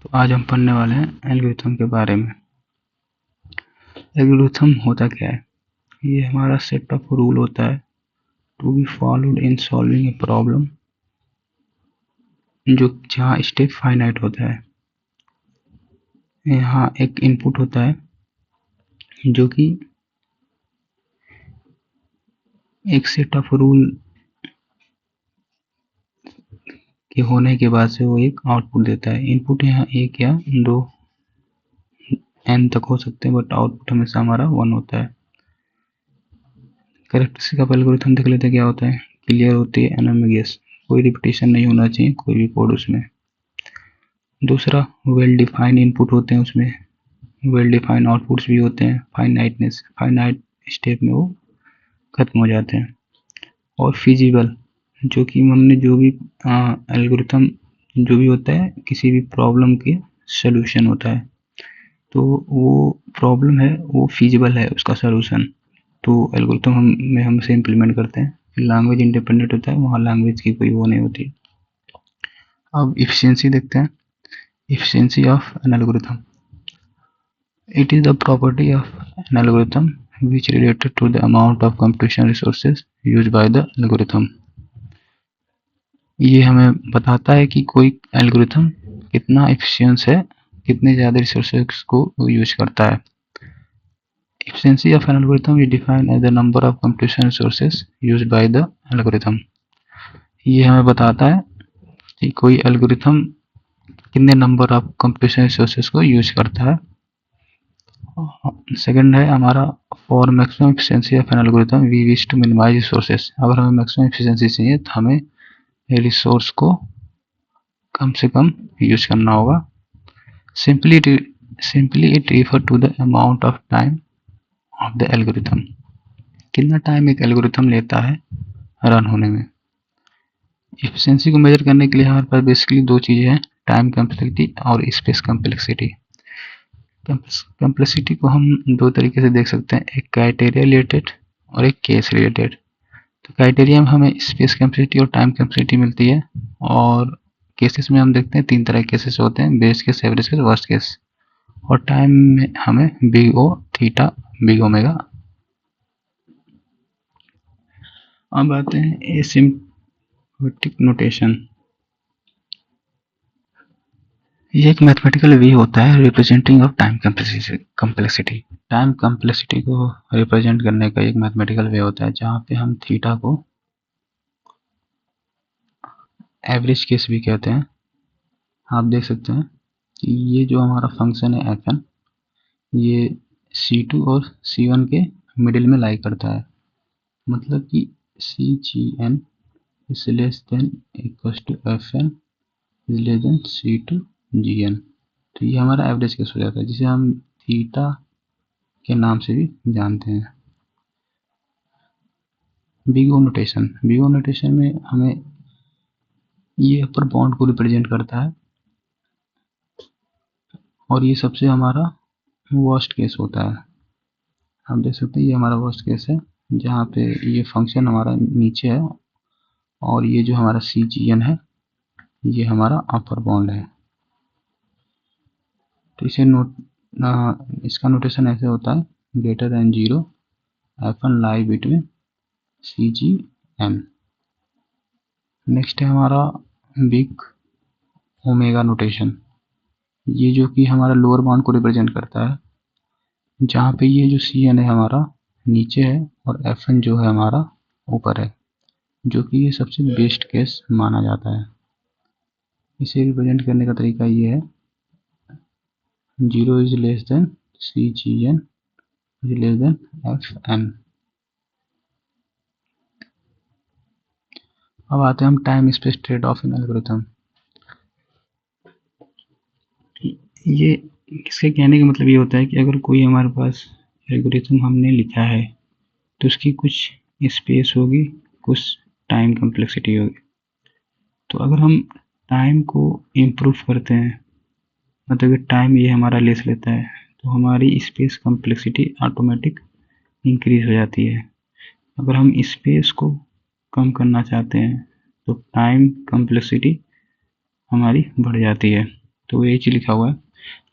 तो आज हम पढ़ने वाले हैं एल्गोरिथम के बारे में। एल्गोरिथम होता क्या है? ये हमारा सेट ऑफ रूल होता है to be followed in solving a problem, जो जहाँ स्टेप फाइनाइट होता है। यहाँ एक इनपुट होता है जो कि एक सेट ऑफ रूल के होने के बाद से वो एक आउटपुट देता है। इनपुट यहाँ एक या दो n तक हो सकते हैं, बट आउटपुट हमेशा हमारा 1 होता है। कैरेक्टरिस्टिक ऑफ एल्गोरिथम देख लेते हैं क्या होता है। क्लियर होती है, एनालॉगस, कोई रिपीटेशन नहीं होना चाहिए कोई भी कोड उसमें। दूसरा, वेल डिफाइंड इनपुट होते हैं उसमें, वेल डिफाइंड आउटपुट्स भी होते हैं। फाइनाइटनेस, फाइनाइट स्टेप में वो खत्म हो जाते हैं। और फिजिबल, जो कि हमने जो भी एल्गोरिथम जो भी होता है किसी भी प्रॉब्लम के सॉल्यूशन होता है, तो वो प्रॉब्लम है वो फिजिबल है उसका सॉल्यूशन, तो एल्गोरिथम हम से इम्प्लीमेंट करते हैं। लैंग्वेज इंडिपेंडेंट होता है, वहाँ लैंग्वेज की कोई वो नहीं होती। अब इफिशिएंसी देखते हैं। Efficiency of an algorithm. It is the property of an algorithm which related to the amount of computation resources used by the algorithm. ये हमें बताता है कि कोई एल्गोरिथम कितना एफिशिएंस है, कितने ज़्यादा रिसोर्सेज को यूज करता है। Efficiency of an algorithm is defined as the number of computation resources used by the algorithm. ये हमें बताता है कि कोई एल्गोरिथम कितने नंबर ऑफ कंप्यूटेशन रिसोर्सेज को यूज करता है। सेकंड है हमारा, for maximum efficiency of an algorithm we wish to minimise resources. अगर हमें मैक्सिमम एफिशिएंसी चाहिए तो हमें रिसोर्स को कम से कम यूज करना होगा। Simply it refer to the amount of time of the algorithm. कितना टाइम एक एल्गोरिथम लेता है रन होने में। एफिशिएंसी को मेजर करने के लिए हमारे पास बेसिकली दो चीज़ें हैं, टाइम कम्प्लेक्सिटी और स्पेस कम्प्लेक्सिटी। कम्प्लेक्सिटी को हम दो तरीके से देख सकते हैं, एक क्राइटेरिया रिलेटेड और एक केस रिलेटेड। तो क्राइटेरिया में हमें स्पेस कम्प्लेक्सिटी और टाइम कम्प्लेक्सिटी मिलती है, और केसेस में हम देखते हैं तीन तरह के केसेस होते हैं, base case, average case, worst case. और टाइम में हमें big O, theta, big omega. अब आते हैं एसिम्प्टोटिक नोटेशन। ये एक मैथमेटिकल वे होता है representing of time complexity. Time complexity को रिप्रेजेंट करने का एक मैथमेटिकल वे होता है जहाँ पे हम थीटा को एवरेज केस भी कहते हैं। आप देख सकते हैं कि ये जो हमारा फंक्शन है fn, ये c2 और c1 के मिडिल में लाई करता है। मतलब कि cgn is less than equals to fn is less than c2 gn। तो ये हमारा एवरेज केस हो जाता है, जिसे हम थीटा के नाम से भी जानते हैं। Big O notation, big O notation में हमें ये अपर बाउंड को रिप्रेजेंट करता है, और ये सबसे हमारा वर्स्ट केस होता है। आप देख सकते हैं ये हमारा वर्स्ट केस है, जहाँ पे ये फंक्शन हमारा नीचे है और ये जो हमारा cgn है ये हमारा अपर बाउंड है। तो इसे इसका नोटेशन ऐसे होता है, greater than 0 fn lie between cgn। Next है हमारा बिग ओमेगा नोटेशन, ये जो कि हमारा लोअर बाउंड को रिप्रेजेंट करता है, जहाँ पे ये जो cn है हमारा नीचे है और fn जो है हमारा ऊपर है, जो कि ये सबसे बेस्ट केस माना जाता है। इसे रिप्रेजेंट करने का तरीका ये है, 0 is less then cgn is less then fn। अब आते हैं हम टाइम स्पेस ट्रेड ऑफ इन एल्गोरिथम। ये इसके कहने का मतलब ये होता है कि अगर कोई हमारे पास एल्गोरिथम हमने लिखा है तो उसकी कुछ स्पेस होगी, कुछ टाइम कम्प्लेक्सिटी होगी। तो अगर हम टाइम को इम्प्रूव करते हैं, मतलब कि टाइम ये हमारा लेस लेता है, तो हमारी स्पेस कम्प्लेक्सिटी ऑटोमेटिक इंक्रीज हो जाती है। अगर हम स्पेस को कम करना चाहते हैं तो टाइम कम्प्लेक्सिटी हमारी बढ़ जाती है। तो ये चीज लिखा हुआ है,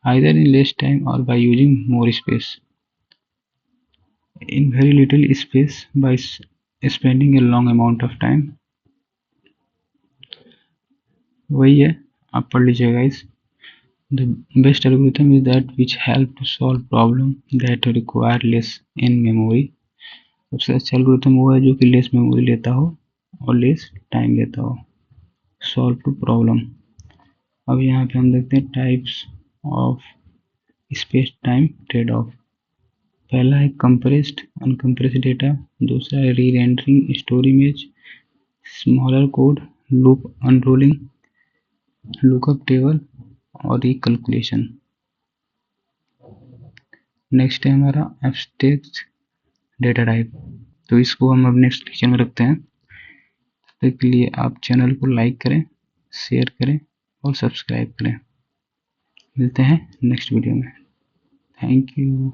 आइदर इन लेस टाइम और by using more space, in very little space by spending a long amount of time। वही है, आप पढ़ लीजिएगा इस। The best algorithm is that which help to solve problem that require less in memory। सबसे अच्छा algorithm वो है जो कि लेस मेमोरी लेता हो और लेस टाइम लेता हो। Solve to problem. अब यहाँ पे हम देखते हैं types of space time trade off. पहला है कंप्रेस्ड अनकंप्रेस्ड डेटा, दूसरा है rerendering store image, smaller code, loop unrolling, lookup table और रिकैलकुलेशन। नेक्स्ट है हमारा एब्स्ट्रैक्ट डेटा टाइप, तो इसको हम अब नेक्स्ट लेक्चर में रखते हैं। तब तक के लिए आप चैनल को लाइक करें, शेयर करें और सब्सक्राइब करें। मिलते हैं नेक्स्ट वीडियो में। Thank you.